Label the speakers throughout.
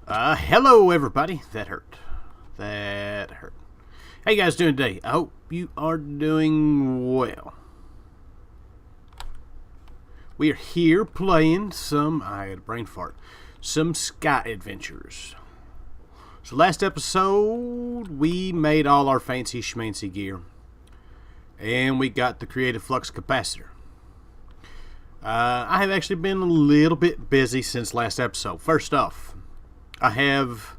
Speaker 1: Hello everybody. That hurt. That hurt. How you guys doing today? I hope you are doing well. We are here playing some, I had a brain fart, some Sky Adventures. So last episode, we made all our fancy schmancy gear. And we got the Creative Flux Capacitor. I have actually been a little bit busy since last episode. First off, I have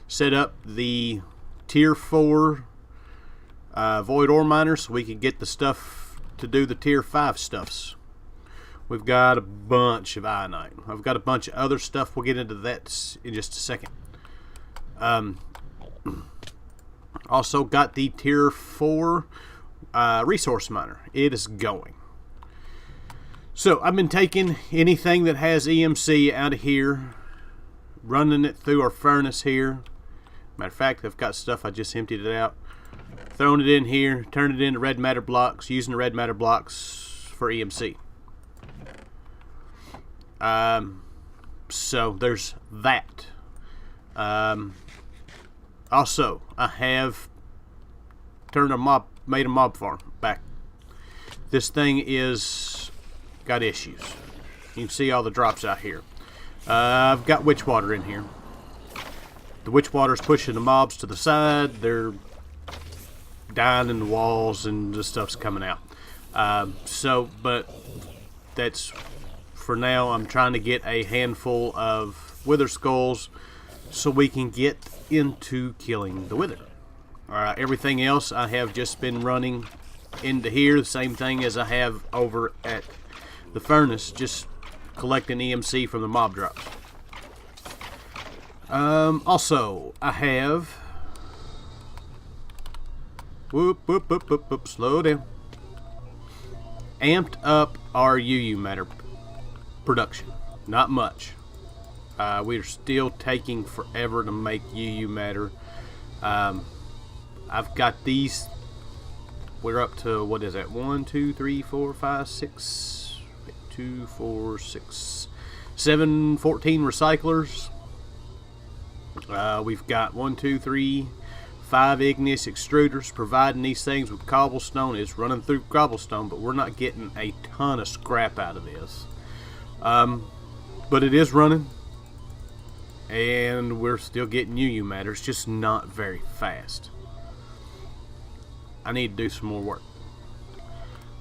Speaker 1: set up the Tier 4 Void Ore Miner so we can get the stuff to do the Tier 5 stuffs. We've got a bunch of Ironite. I've got a bunch of other stuff. We'll get into that in just a second. Also got the Tier 4 Resource Miner. It is going. So I've been taking anything that has EMC out of here, running it through our furnace here. Matter of fact, I've got stuff, I just emptied it out. Throwing it in here, turning it into red matter blocks, using the red matter blocks for EMC. So there's that. Also, I have made a mob farm back. This thing is got issues. You can see all the drops out here. I've got witch water in here. The witch water is pushing the mobs to the side. They're dying in the walls and the stuff's coming out. But that's for now. I'm trying to get a handful of wither skulls so we can get into killing the wither. Everything else I have just been running into here. The same thing as I have over at the furnace, just collecting EMC from the mob drops. Also, I have slow down. Amped up our UU matter production. Not much. We're still taking forever to make UU matter. I've got these. We're up to, what is that? 1, 2, 3, 4, 5, 6. 2, 4, 6, 7, 14 recyclers. We've got 1, 2, 3, 5 igneous extruders providing these things with cobblestone. It's running through cobblestone, but we're not getting a ton of scrap out of this. But it is running, and we're still getting UU matter. It's just not very fast. I need to do some more work.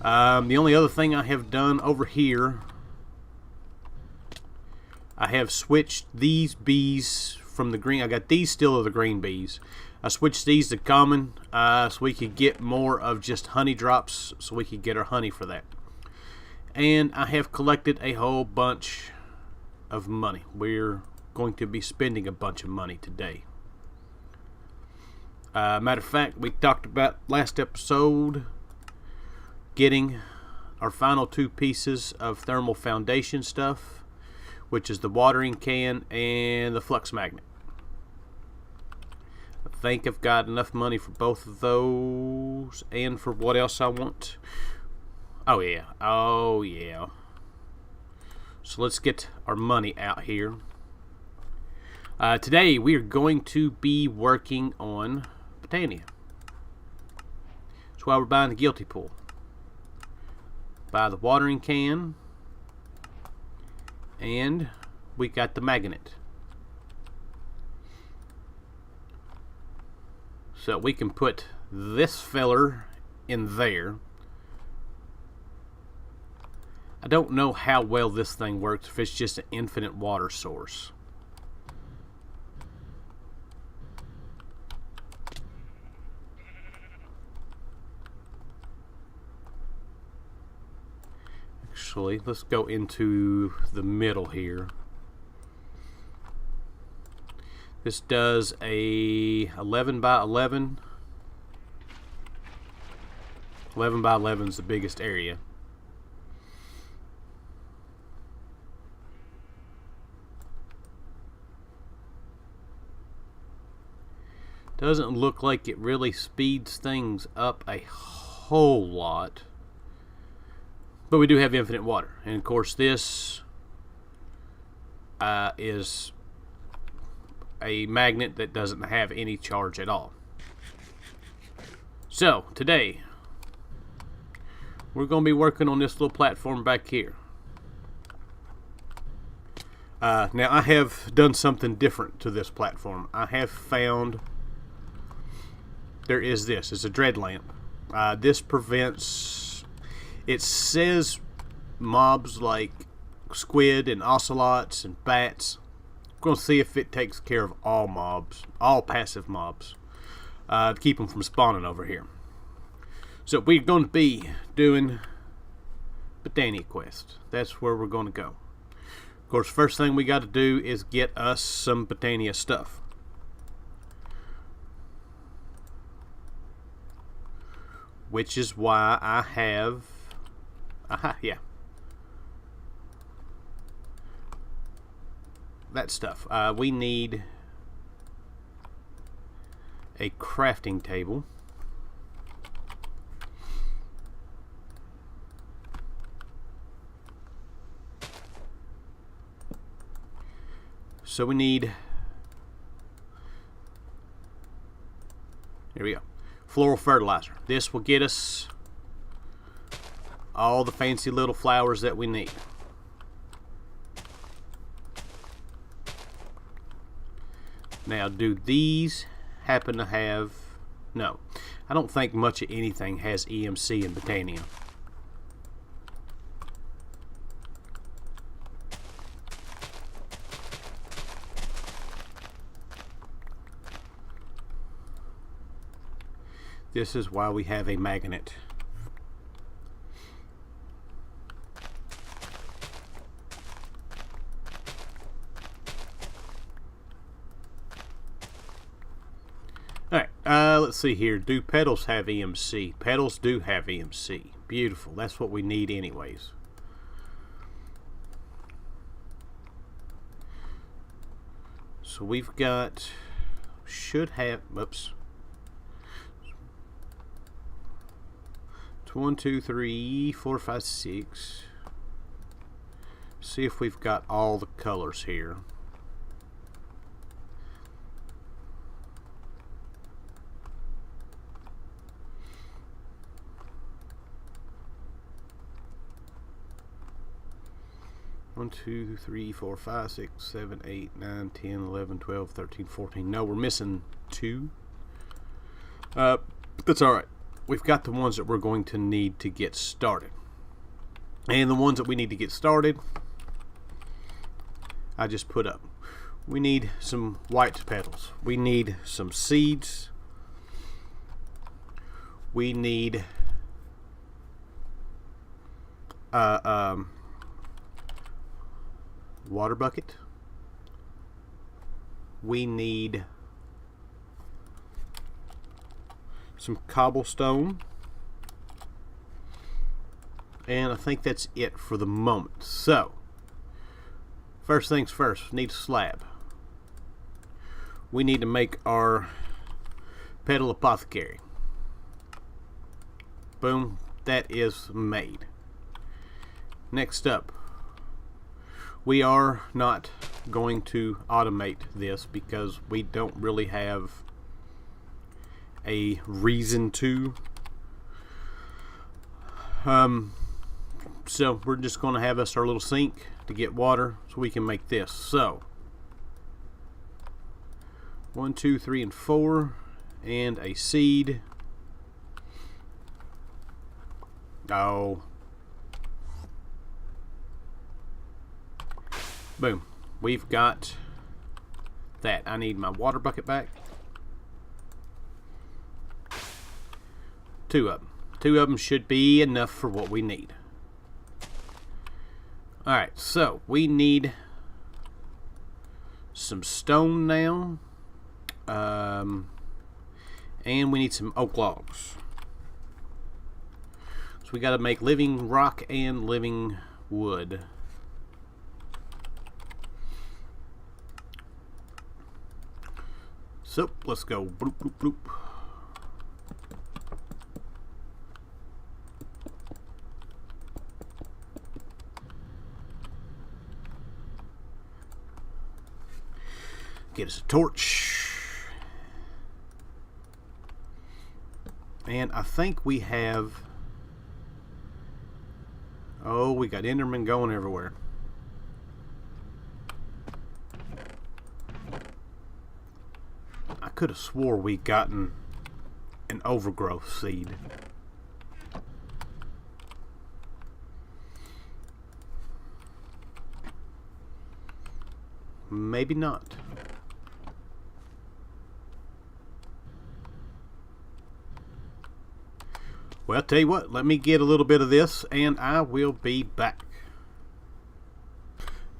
Speaker 1: The only other thing I have done over here, I have switched these bees from the green. I got these still of the green bees. I switched these to common so we could get more of just honey drops, so we could get our honey for that. And I have collected a whole bunch of money. We're going to be spending a bunch of money today. Matter of fact, we talked about last episode getting our final 2 pieces of thermal foundation stuff, which is the watering can and the flux magnet. I think I've got enough money for both of those and for what else I want. Oh yeah. So let's get our money out here. Today we are going to be working on Botania. That's why we're buying the guilty pool. Buy the watering can, and we got the magnet. So we can put this filler in there. I don't know how well this thing works, if it's just an infinite water source. Actually, let's go into the middle here. This does a 11 by 11. 11 by 11 is the biggest area. Doesn't look like it really speeds things up a whole lot. But we do have infinite water. And of course this is a magnet that doesn't have any charge at all. So, today, we're going to be working on this little platform back here. Now, I have done something different to this platform. I have found there is this. It's a dread lamp. This prevents, it says mobs like squid and ocelots and bats. I'm going to see if it takes care of all mobs, all passive mobs, to keep them from spawning over here. So we're going to be doing Botania Quest. That's where we're going to go. Of course, first thing we got to do is get us some Botania stuff. Which is why I have... yeah. That stuff. We need a crafting table. So we need... Here we go. Floral Fertilizer. This will get us all the fancy little flowers that we need. Now, do these happen to have... No. I don't think much of anything has EMC in Botania. This is why we have a magnet. Alright, let's see here. Do petals have EMC? Petals do have EMC. Beautiful. That's what we need anyways. So we've got... Should have... Oops. 1, 2, 3, 4, 5, 6. See if we've got all the colors here. One, 2, 3, 4, 5, 6, 7, 8, 9, 10, 11, 12, 13, 14. No, we're missing 2. But that's alright. We've got the ones that we're going to need to get started. And the ones that we need to get started, I just put up. We need some white petals. We need some seeds. We need water bucket. We need some cobblestone, and I think that's it for the moment. So first things first, we need a slab. We need to make our Petal Apothecary. Boom, that is made. Next up, we are not going to automate this because we don't really have a reason to. So we're just going to have us our little sink to get water so we can make this. So 1, 2, 3, and 4, and a seed. Oh, boom, we've got that. I need my water bucket back. 2 of them. 2 of them should be enough for what we need. Alright, so we need some stone now. And we need some oak logs. So we got to make living rock and living wood. So let's go. Bloop, bloop, bloop. Get us a torch. And I think we have... Oh, we got Endermen going everywhere. I could have swore we gotten an overgrowth seed. Maybe not. Well, I'll tell you what, let me get a little bit of this and I will be back.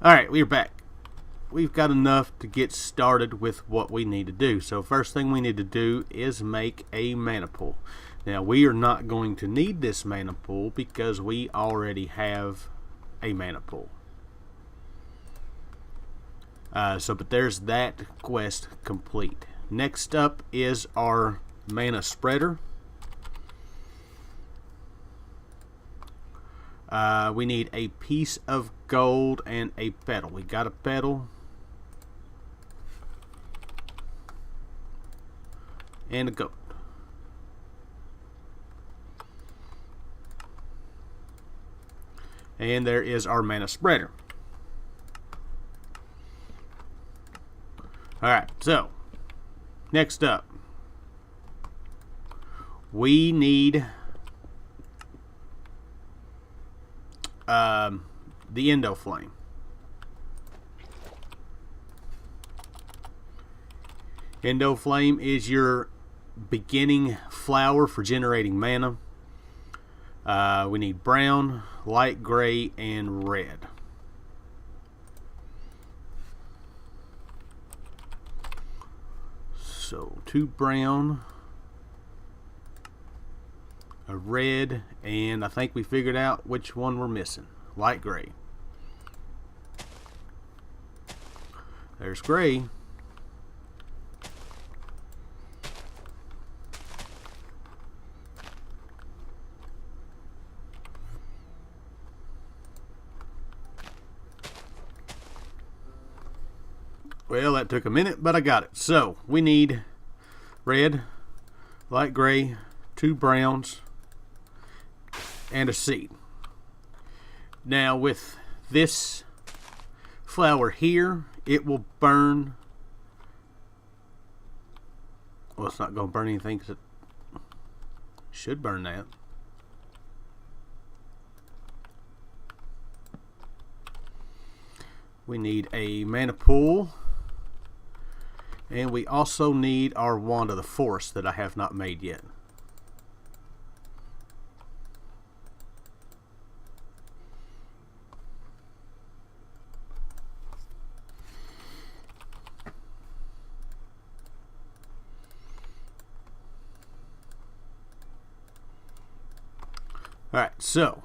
Speaker 1: Alright, we're back. We've got enough to get started with what we need to do. So first thing we need to do is make a mana pool. Now we are not going to need this mana pool because we already have a mana pool. But there's that quest complete. Next up is our mana spreader. We need a piece of gold and a petal. We got a petal and a gold. And there is our mana spreader. Alright, so next up we need the Endo Flame. Endo Flame is your beginning flower for generating mana. We need brown, light gray, and red. So 2 brown, a red, and I think we figured out which one we're missing. Light gray. There's gray. Well, that took a minute, but I got it. So we need red, light gray, 2 browns, and a seed. Now with this flower here, it will burn. Well, it's not going to burn anything because it should burn that. We need a mana pool. And we also need our Wand of the Forest that I have not made yet. Alright, so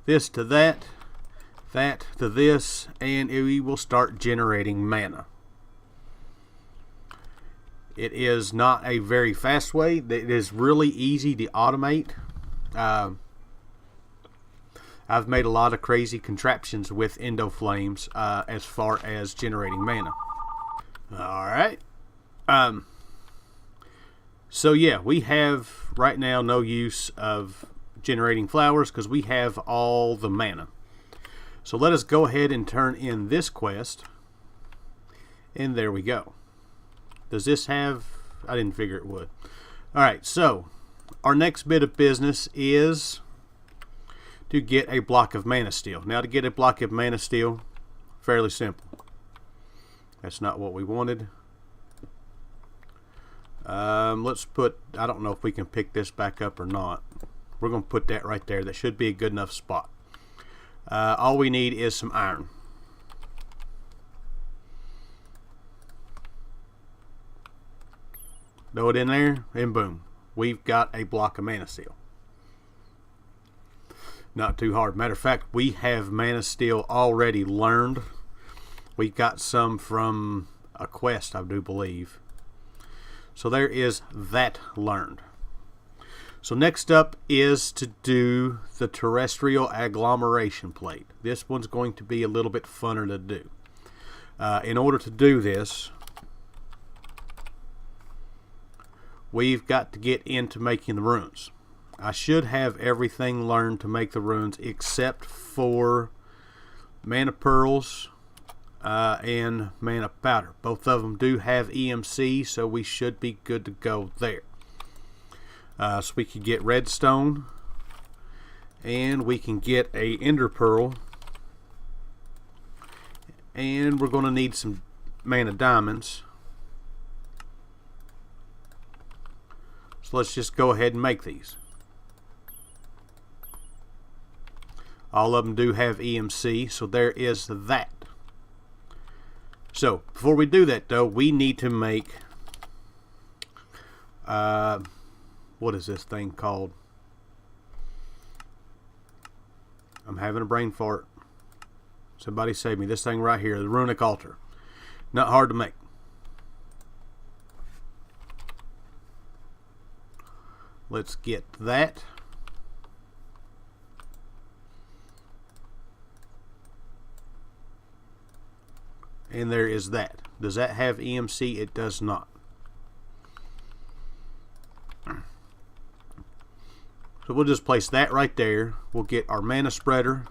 Speaker 1: this to that, that to this, and we will start generating mana. It is not a very fast way. It is really easy to automate. I've made a lot of crazy contraptions with Endo Flames as far as generating mana. Alright. So yeah, we have right now no use of generating flowers because we have all the mana. So let us go ahead and turn in this quest. And there we go. Does this have... I didn't figure it would. Alright, so our next bit of business is to get a block of mana steel. Now to get a block of mana steel, fairly simple. That's not what we wanted. Let's put... I don't know if we can pick this back up or not. We're going to put that right there. That should be a good enough spot. All we need is some iron. Throw it in there, and boom. We've got a block of mana steel. Not too hard. Matter of fact, we have mana steel already learned. We got some from a quest, I do believe. So there is that learned. So next up is to do the Terrestrial Agglomeration plate. This one's going to be a little bit funner to do. In order to do this, we've got to get into making the runes. I should have everything learned to make the runes except for mana pearls and mana powder. Both of them do have EMC, so we should be good to go there. So we can get redstone, and we can get a ender pearl, and we're going to need some mana diamonds. So let's just go ahead and make these. All of them do have EMC, so there is that. So before we do that though, we need to make what is this thing called? I'm having a brain fart. Somebody save me. This thing right here, the Runic Altar. Not hard to make. Let's get that. And there is that. Does that have EMC? It does not. So we'll just place that right there. We'll get our mana spreader.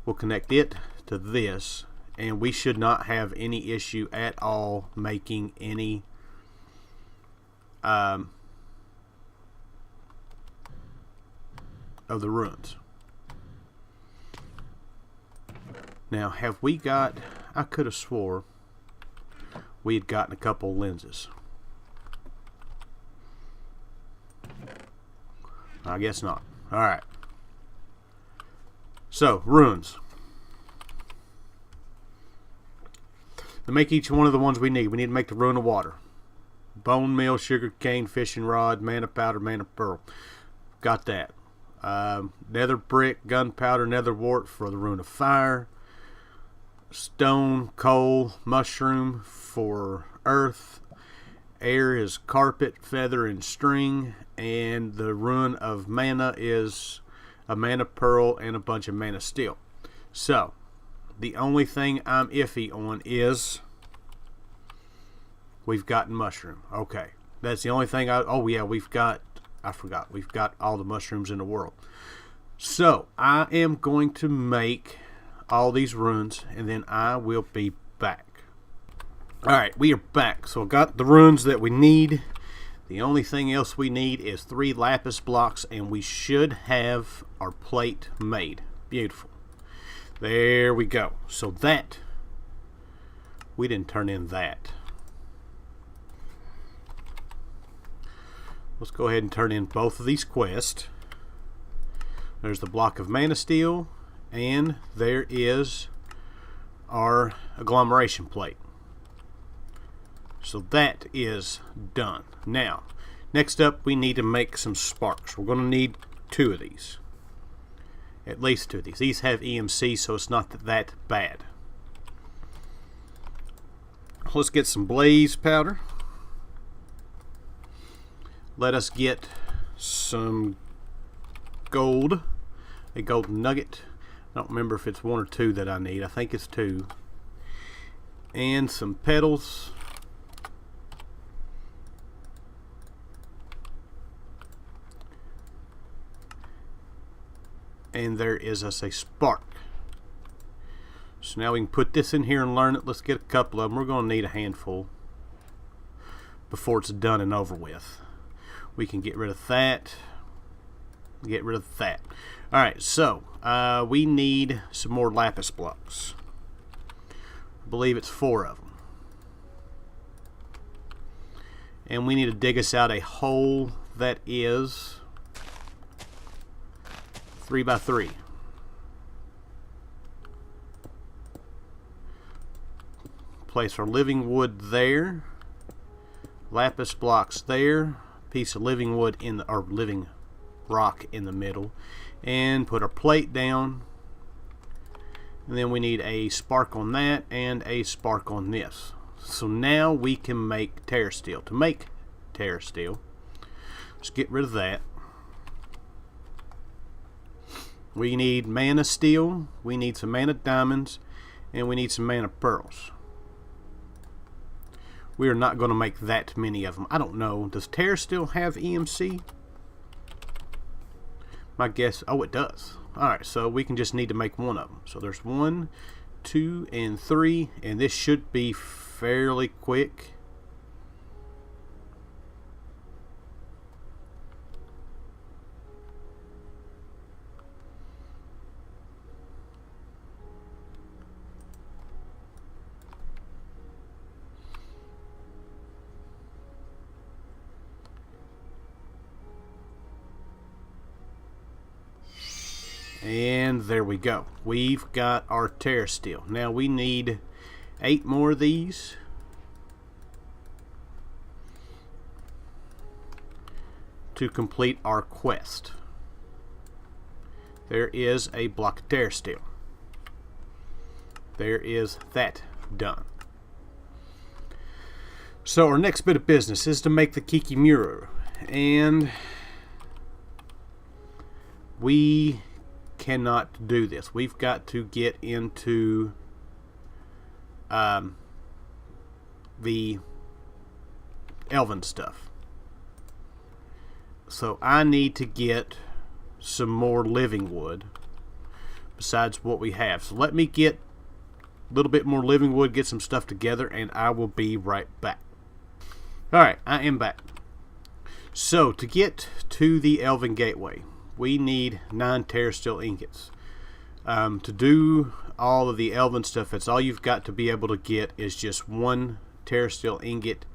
Speaker 1: We'll connect it to this. And we should not have any issue at all making any of the runes. Now, have we got... I could have swore we had gotten a couple lenses. I guess not. Alright. So, runes. To make each one of the ones we need to make the rune of water. Bone meal, sugar cane, fishing rod, mana powder, mana pearl. Got that. Nether brick, gunpowder, nether wart for the rune of fire. Stone, coal, mushroom for earth. Air is carpet, feather, and string. And the rune of mana is a mana pearl and a bunch of mana steel. So, the only thing I'm iffy on is we've got mushroom. Okay. That's the only thing oh yeah, we've got all the mushrooms in the world. So, I am going to make all these runes, and then I will be back. Alright, we are back. So I got the runes that we need. The only thing else we need is 3 lapis blocks, and we should have our plate made. Beautiful. There we go. So that, we didn't turn in that. Let's go ahead and turn in both of these quests. There's the block of mana steel, and there is our agglomeration plate. So that is done. Now, next up we need to make some sparks. We're going to need 2 of these. At least 2 of these. These have EMC, so it's not that bad. Let's get some blaze powder. Let us get some gold. A golden nugget. I don't remember if it's 1 or 2 that I need. I think it's 2. And some petals. And there is us a spark. So now we can put this in here and learn it. Let's get a couple of them. We're going to need a handful before it's done and over with. We can get rid of that. Get rid of that. Alright, so we need some more lapis blocks. I believe it's 4 of them. And we need to dig us out a hole that is 3 by 3. Place our living wood there. Lapis blocks there. Piece of living wood in the, or living rock in the middle. And put our plate down. And then we need a spark on that and a spark on this. So now we can make Terrestrial. To make Terrestrial, let's get rid of that. We need mana steel, we need some mana diamonds, and we need some mana pearls. We are not going to make that many of them. I don't know. Does Terrestrial have EMC? My guess... Oh, it does. Alright, so we can just need to make one of them. So there's 1, 2, and 3. And this should be fairly quick. And there we go. We've got our Terrestrial. Now we need 8 more of these. To complete our quest. There is a block of Terrestrial. There is that done. So our next bit of business is to make the Kiki Mirror. And we cannot do this. We've got to get into the Elven stuff. So I need to get some more living wood besides what we have. So let me get a little bit more living wood, get some stuff together, and I will be right back. Alright, I am back. So to get to the Elven Gateway, we need 9 Terrestrial ingots. To do all of the Elven stuff, that's all you've got to be able to get is just 1 Terrestrial ingot,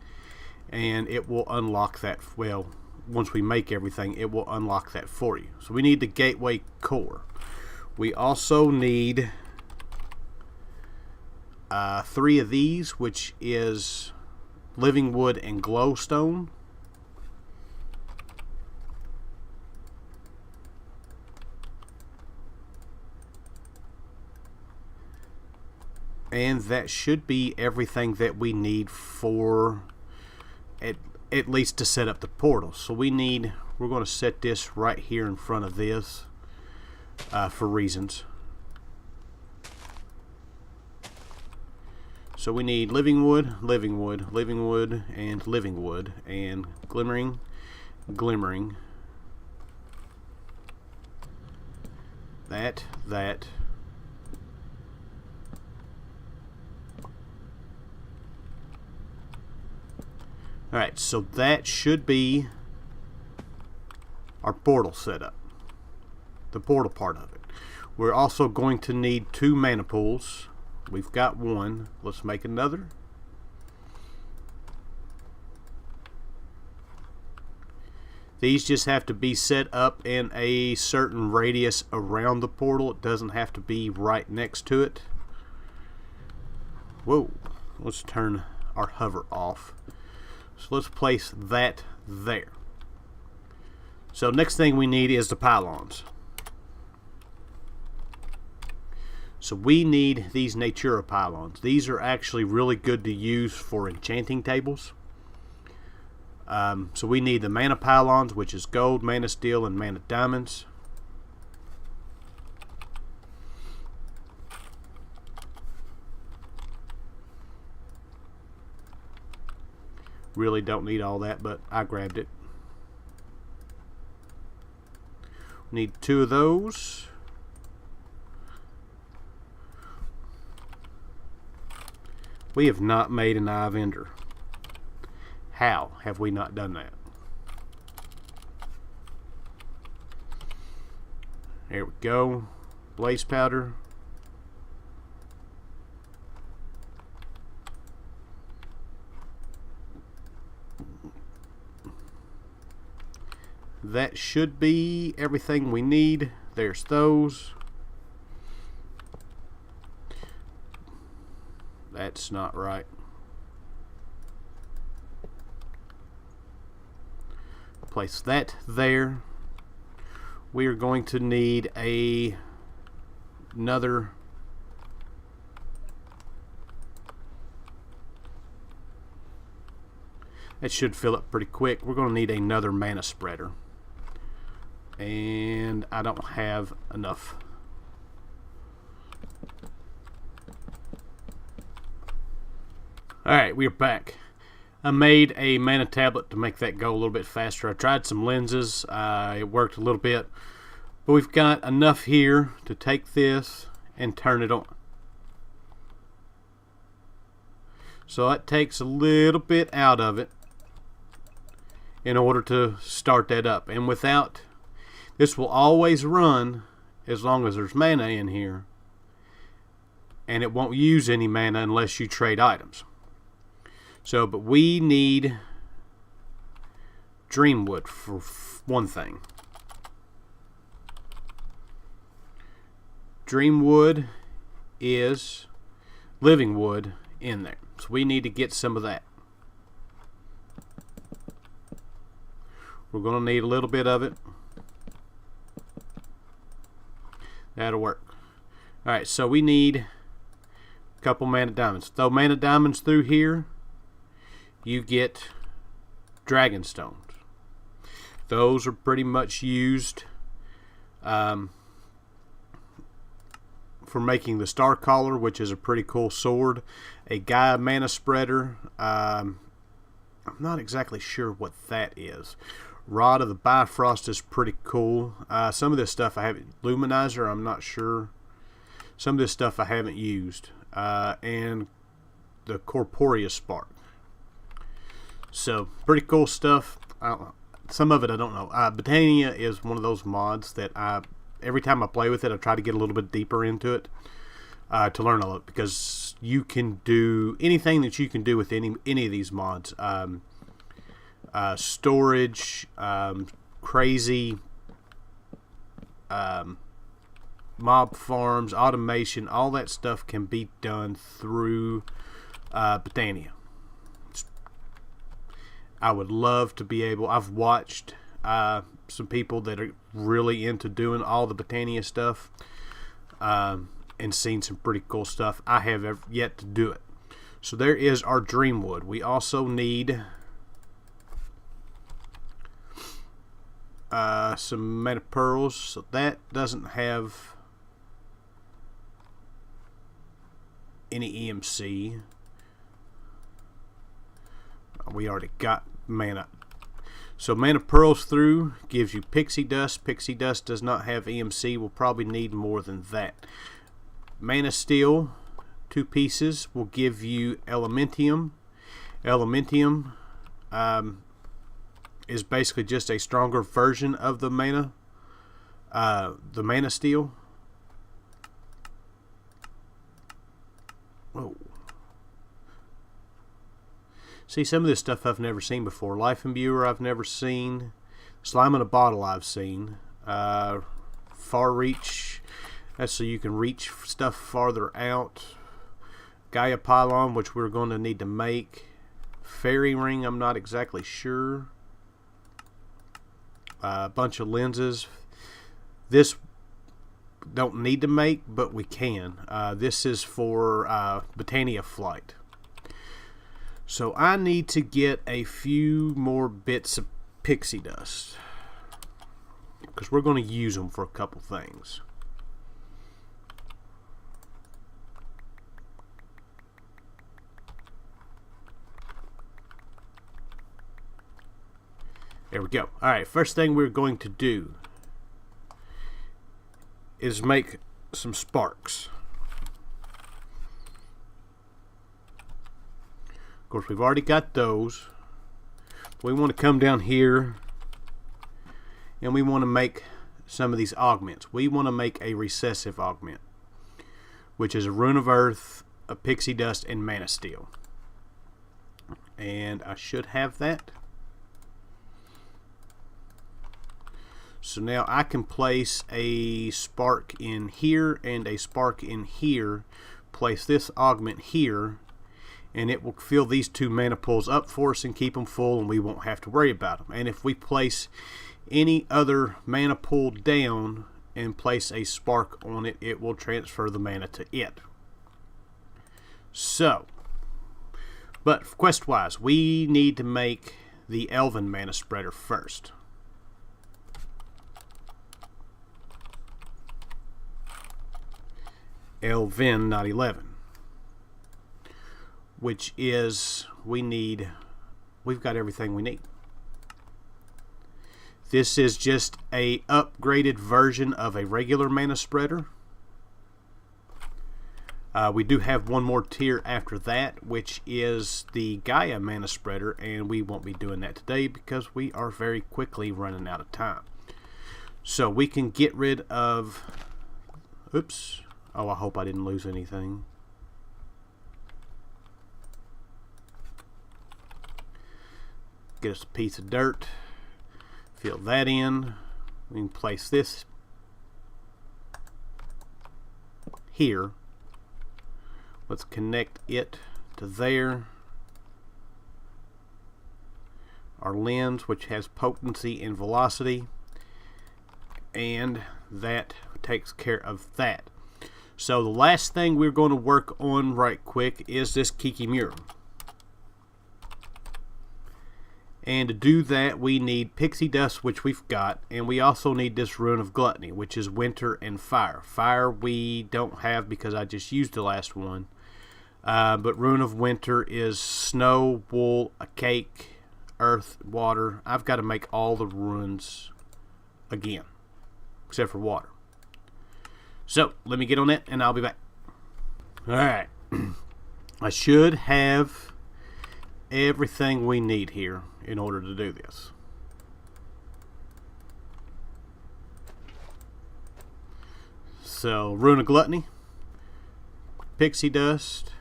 Speaker 1: and it will unlock that. Well, once we make everything, it will unlock that for you. So we need the Gateway Core. We also need 3 of these, which is living wood and glowstone. And that should be everything that we need for at least to set up the portal. So we're going to set this right here in front of this for reasons. So we need living wood, living wood, living wood, and living wood, and glimmering, glimmering. That. Alright, so that should be our portal setup. The portal part of it. We're also going to need 2 mana pools. We've got 1. Let's make another. These just have to be set up in a certain radius around the portal. It doesn't have to be right next to it. Whoa. Let's turn our hover off. So let's place that there. So next thing we need is the pylons. So we need these Natura pylons. These are actually really good to use for enchanting tables. So we need the mana pylons, which is gold, mana steel, and mana diamonds. Really don't need all that, but I grabbed it. We need 2 of those. We have not made an Eye of Ender. How have we not done that? There we go. Blaze powder. That should be everything we need. There's those. That's not right. Place that there. We are going to need another that should fill up pretty quick. We're going to need another mana spreader. And I don't have enough. Alright, we're back. I made a mana tablet to make that go a little bit faster. I tried some lenses. It worked a little bit. But we've got enough here to take this and turn it on. So that takes a little bit out of it in order to start that up. And without, this will always run as long as there's mana in here. And it won't use any mana unless you trade items. So, but we need Dreamwood for one thing. Dreamwood is living wood in there. So we need to get some of that. We're going to need a little bit of it. That'll work. Alright, so we need a couple mana diamonds. Throw mana diamonds through here. You get dragon stones. Those are pretty much used for making the Star Caller, which is a pretty cool sword. A Gaia mana spreader. I'm not exactly sure what that is. Rod of the Bifrost is pretty cool. Some of this stuff I haven't. Luminizer, I'm not sure. Some of this stuff I haven't used. And the Corporeal Spark. So, pretty cool stuff. Some of it I don't know. Botania is one of those mods that every time I play with it, I try to get a little bit deeper into it to learn a lot, because you can do anything that you can do with any of these mods. Storage, crazy mob farms, automation, all that stuff can be done through Botania. I would love to be able. I've watched some people that are really into doing all the Botania stuff and seen some pretty cool stuff. I have yet to do it. So there is our Dreamwood. We also need some mana pearls. So that doesn't have any EMC. We already got mana. So mana pearls through gives you pixie dust. Pixie dust does not have EMC. We'll probably need more than that. Mana steel, 2 pieces, will give you elementium. Elementium is basically just a stronger version of the mana steel. Whoa. See, some of this stuff I've never seen before. Life Imbuer I've never seen. Slime in a Bottle I've seen. Far Reach, that's so you can reach stuff farther out. Gaia Pylon, which we're going to need to make. Fairy Ring, I'm not exactly sure. A bunch of lenses. This don't need to make, but we can. This is for Botania Flight. So I need to get a few more bits of pixie dust, because we're going to use them for a couple things. There we go. Alright, first thing we're going to do is make some sparks. Of course, we've already got those. We want to come down here and we want to make some of these augments. We want to make a Recessive Augment, which is a Rune of Earth, a Pixie Dust, and Mana Steel. And I should have that. So now I can place a spark in here and a spark in here. Place this augment here, and it will fill these 2 mana pools up for us and keep them full, and we won't have to worry about them. And if we place any other mana pool down and place a spark on it, it will transfer the mana to it. So, but quest wise, we need to make the Elven mana spreader first. Elven, not 11. Which is, we need we've got everything we need. This is just a upgraded version of a regular mana spreader. We do have one more tier after that, which is the Gaia mana spreader, and we won't be doing that today because we are very quickly running out of time. So we can get rid of... Oops. Oh, I hope I didn't lose anything. Get us a piece of dirt. Fill that in. We can place this here. Let's connect it to there. Our lens, which has potency and velocity, and that takes care of that. So the last thing we're going to work on right quick is this Kiki Mirror. And to do that, we need pixie dust, which we've got, and we also need this Rune of Gluttony, which is winter and fire. Fire we don't have because I just used the last one. But Rune of Winter is snow, wool, a cake, earth, water. I've got to make all the runes again, except for water. So, let me get on that, and I'll be back. Alright. I should have everything we need here in order to do this. So, Rune of Gluttony, pixie dust,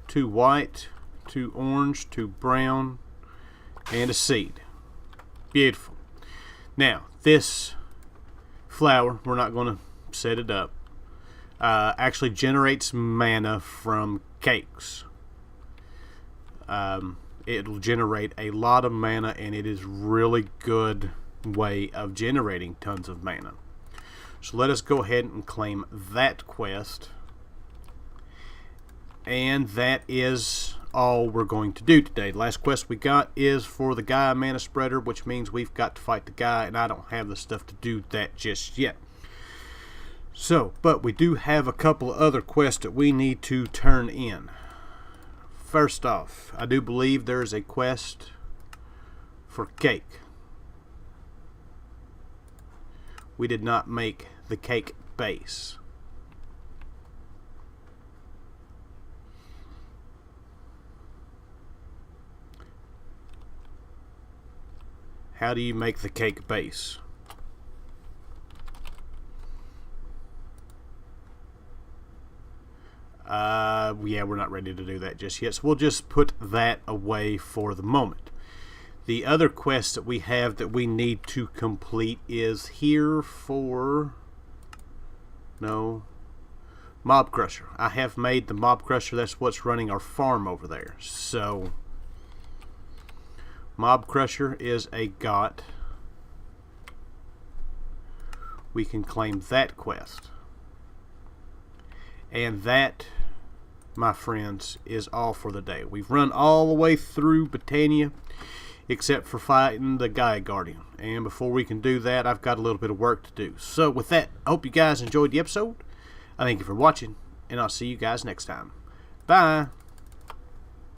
Speaker 1: 2 white, 2 orange, 2 brown, and a seed. Beautiful. Now, this flower, we're not going to set it up, actually generates mana from cakes. It'll generate a lot of mana, and it is really good way of generating tons of mana. So let us go ahead and claim that quest. And that is all we're going to do today. The last quest we got is for the Gaia mana spreader, which means we've got to fight the guy, and I don't have the stuff to do that just yet. So, but we do have a couple of other quests that we need to turn in. First off, I do believe there's a quest for cake. We did not make the cake base. How do you make the cake base? Yeah, we're not ready to do that just yet, so we'll just put that away for the moment. The other quest that we have that we need to complete is here for... No. Mob Crusher. I have made the Mob Crusher. That's what's running our farm over there. So... Mob Crusher is a got. We can claim that quest. And that, my friends, is all for the day. We've run all the way through Botania, except for fighting the Gaia Guardian. And before we can do that, I've got a little bit of work to do. So with that, I hope you guys enjoyed the episode. I thank you for watching, and I'll see you guys next time. Bye!